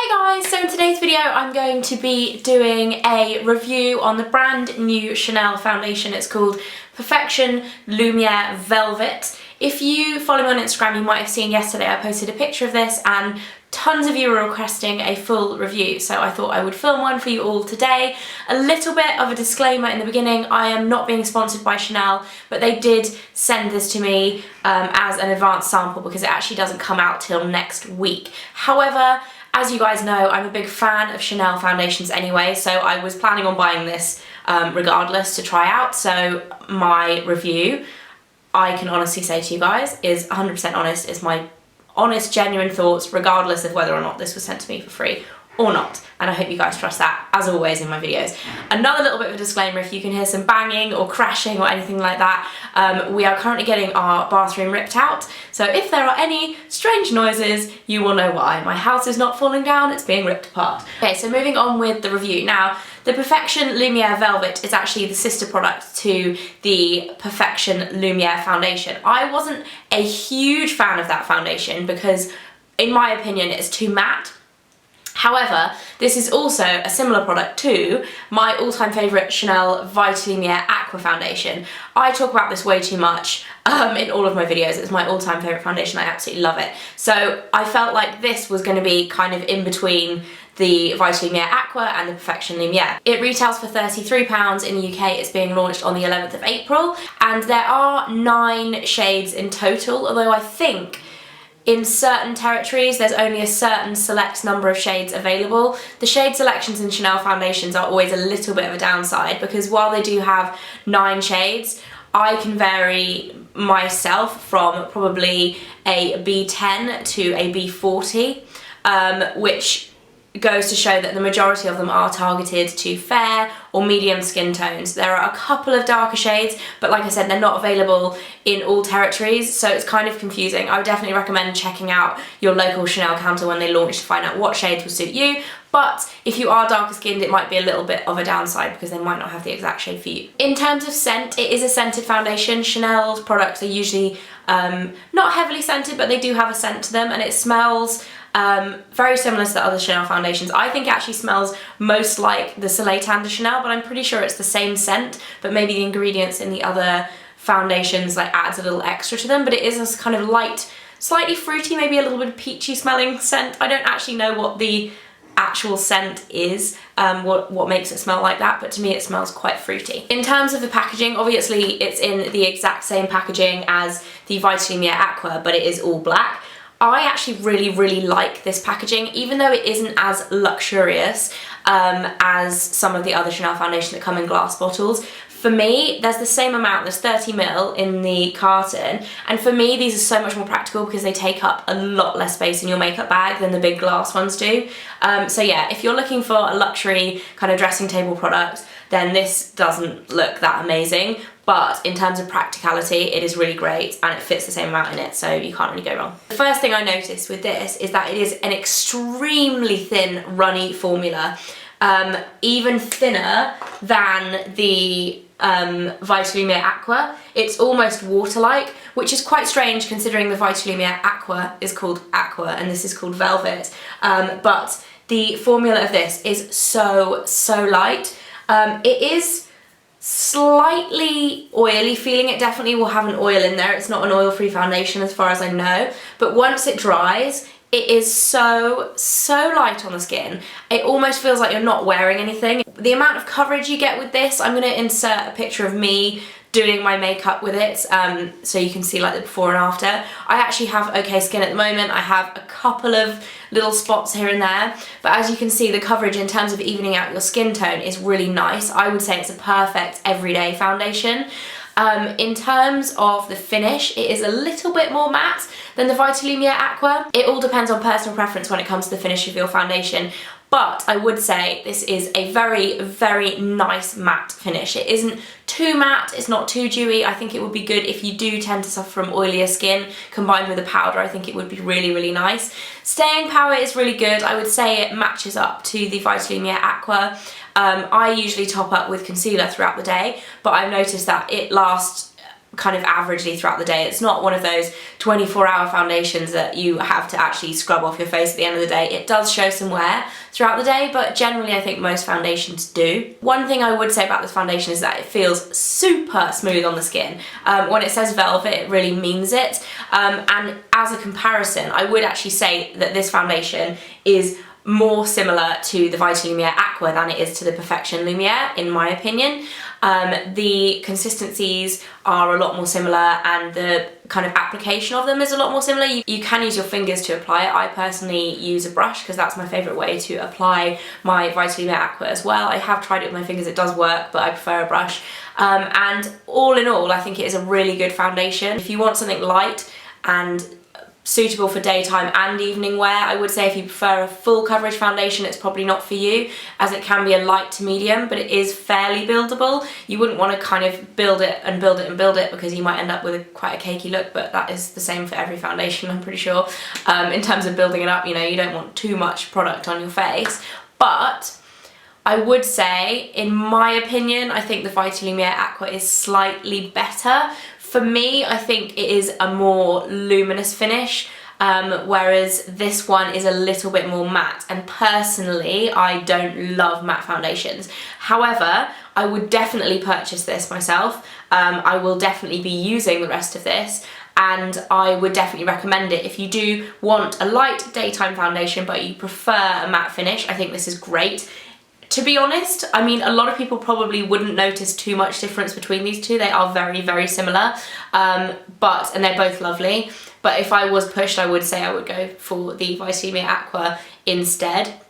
Hey guys, so in today's video I'm going to be doing a review on the brand new Chanel foundation. It's called Perfection Lumiere Velvet. If you follow me on Instagram, you might have seen yesterday I posted a picture of this and tons of you were requesting a full review, so I thought I would film one for you all today. A little bit of a disclaimer in the beginning, I am not being sponsored by Chanel, but they did send this to me as an advanced sample because it actually doesn't come out till next week. However, as you guys know, I'm a big fan of Chanel foundations anyway, so I was planning on buying this regardless to try out, so my review, I can honestly say to you guys, is 100% honest, is my honest, genuine thoughts, regardless of whether or not this was sent to me for free or not. And I hope you guys trust that, as always, in my videos. Another little bit of a disclaimer, if you can hear some banging or crashing or anything like that, we are currently getting our bathroom ripped out. So if there are any strange noises, you will know why. My house is not falling down, it's being ripped apart. Okay, so moving on with the review. Now, the Perfection Lumiere Velvet is actually the sister product to the Perfection Lumiere foundation. I wasn't a huge fan of that foundation because, in my opinion, it's too matte. However, this is also a similar product to my all-time favourite Chanel Vita Lumiere Aqua foundation. I talk about this way too much in all of my videos. It's my all-time favourite foundation. I absolutely love it. So I felt like this was going to be kind of in between the Vita Lumiere Aqua and the Perfection Lumiere. It retails for £33 in the UK. It's being launched on the 11th of April, and there are 9 shades in total, although I think in certain territories there's only a certain select number of shades available. The shade selections in Chanel foundations are always a little bit of a downside because while they do have 9 shades, I can vary myself from probably a B10 to a B40, which goes to show that the majority of them are targeted to fair or medium skin tones. There are a couple of darker shades, but like I said, they're not available in all territories, so it's kind of confusing. I would definitely recommend checking out your local Chanel counter when they launch to find out what shades will suit you, but if you are darker skinned, it might be a little bit of a downside because they might not have the exact shade for you. In terms of scent, it is a scented foundation. Chanel's products are usually not heavily scented, but they do have a scent to them, and it smells very similar to the other Chanel foundations. I think it actually smells most like the Soleil Tan de Chanel, but I'm pretty sure it's the same scent, but maybe the ingredients in the other foundations like adds a little extra to them, but it is a kind of light, slightly fruity, maybe a little bit peachy smelling scent. I don't actually know what the actual scent is, what makes it smell like that, but to me it smells quite fruity. In terms of the packaging, obviously it's in the exact same packaging as the Vita Lumiere Aqua, but it is all black. I actually really like this packaging, even though it isn't as luxurious as some of the other Chanel foundations that come in glass bottles. For me, there's the same amount, there's 30ml in the carton, and for me these are so much more practical because they take up a lot less space in your makeup bag than the big glass ones do. So yeah, if you're looking for a luxury kind of dressing table product, then this doesn't look that amazing, but in terms of practicality, it is really great and it fits the same amount in it, so you can't really go wrong. The first thing I noticed with this is that it is an extremely thin, runny formula, even thinner than the Vita Lumiere Aqua. It's almost water-like, which is quite strange considering the Vita Lumiere Aqua is called Aqua and this is called Velvet, but the formula of this is so light. It is slightly oily feeling. It definitely will have an oil in there. It's not an oil-free foundation as far as I know, but once it dries, it is so light on the skin. It almost feels like you're not wearing anything. The amount of coverage you get with this, I'm going to insert a picture of me doing my makeup with it so you can see like the before and after. I actually have okay skin at the moment. I have a couple of little spots here and there, but as you can see, the coverage in terms of evening out your skin tone is really nice. I would say it's a perfect everyday foundation. In terms of the finish, it is a little bit more matte than the Vita Lumiere Aqua. It all depends on personal preference when it comes to the finish of your foundation, but I would say this is a very nice matte finish. It isn't too matte, it's not too dewy. I think it would be good if you do tend to suffer from oilier skin combined with a powder. I think it would be really nice. Staying power is really good. I would say it matches up to the Vita Lumiere Aqua. I usually top up with concealer throughout the day, but I've noticed that it lasts kind of averagely throughout the day. It's not one of those 24-hour foundations that you have to actually scrub off your face at the end of the day. It does show some wear throughout the day, but generally I think most foundations do. One thing I would say about this foundation is that it feels super smooth on the skin. When it says velvet, it really means it. And as a comparison, I would actually say that this foundation is more similar to the Vita Lumiere Aqua than it is to the Perfection Lumiere, in my opinion. The consistencies are a lot more similar, and the kind of application of them is a lot more similar. You can use your fingers to apply it. I personally use a brush because that's my favourite way to apply my Vita Lumiere Aqua as well. I have tried it with my fingers, it does work, but I prefer a brush. And all in all, I think it is a really good foundation. If you want something light and suitable for daytime and evening wear, I would say if you prefer a full coverage foundation, it's probably not for you, as it can be a light to medium, but it is fairly buildable. You wouldn't want to kind of build it and build it and build it, because you might end up with quite a cakey look, but that is the same for every foundation, I'm pretty sure. In terms of building it up, you know, you don't want too much product on your face, but I would say, in my opinion, I think the Vita Lumiere Aqua is slightly better. For me, I think it is a more luminous finish, whereas this one is a little bit more matte, and personally I don't love matte foundations. However, I would definitely purchase this myself. I will definitely be using the rest of this, and I would definitely recommend it. If you do want a light daytime foundation but you prefer a matte finish, I think this is great. To be honest, I mean, a lot of people probably wouldn't notice too much difference between these two. They are very, very similar, and they're both lovely. But if I was pushed, I would say I would go for the Vita Lumiere Aqua instead.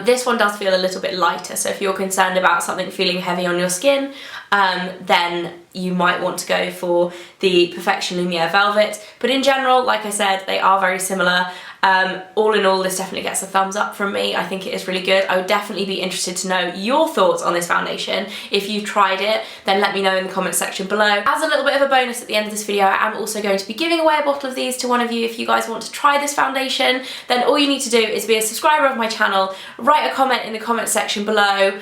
This one does feel a little bit lighter, so if you're concerned about something feeling heavy on your skin, then you might want to go for the Perfection Lumiere Velvet. But in general, like I said, they are very similar. All in all, this definitely gets a thumbs up from me. I think it is really good. I would definitely be interested to know your thoughts on this foundation. If you've tried it, then let me know in the comments section below. As a little bit of a bonus at the end of this video, I am also going to be giving away a bottle of these to one of you. If you guys want to try this foundation, then all you need to do is be a subscriber of my channel, write a comment in the comment section below,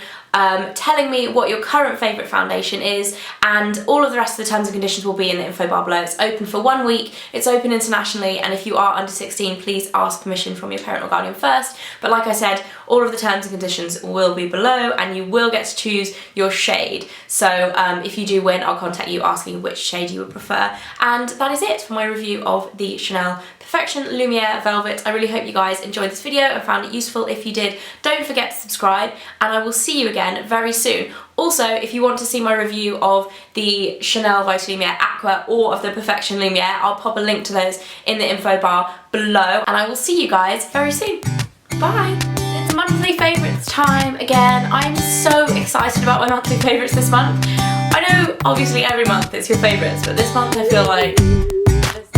telling me what your current favourite foundation is, and all of the rest of the terms and conditions will be in the info bar below. It's open for 1 week, it's open internationally, and if you are under 16, please ask permission from your parent or guardian first. But like I said, all of the terms and conditions will be below, and you will get to choose your shade. So if you do win, I'll contact you asking which shade you would prefer. And that is it for my review of the Chanel Perfection Lumiere Velvet. I really hope you guys enjoyed this video and found it useful. If you did, don't forget to subscribe, and I will see you again very soon. Also, if you want to see my review of the Chanel Vita Lumiere Aqua or of the Perfection Lumiere, I'll pop a link to those in the info bar below, and I will see you guys very soon. Bye! It's monthly favourites time again. I'm so excited about my monthly favourites this month. I know obviously every month it's your favourites, but this month I feel like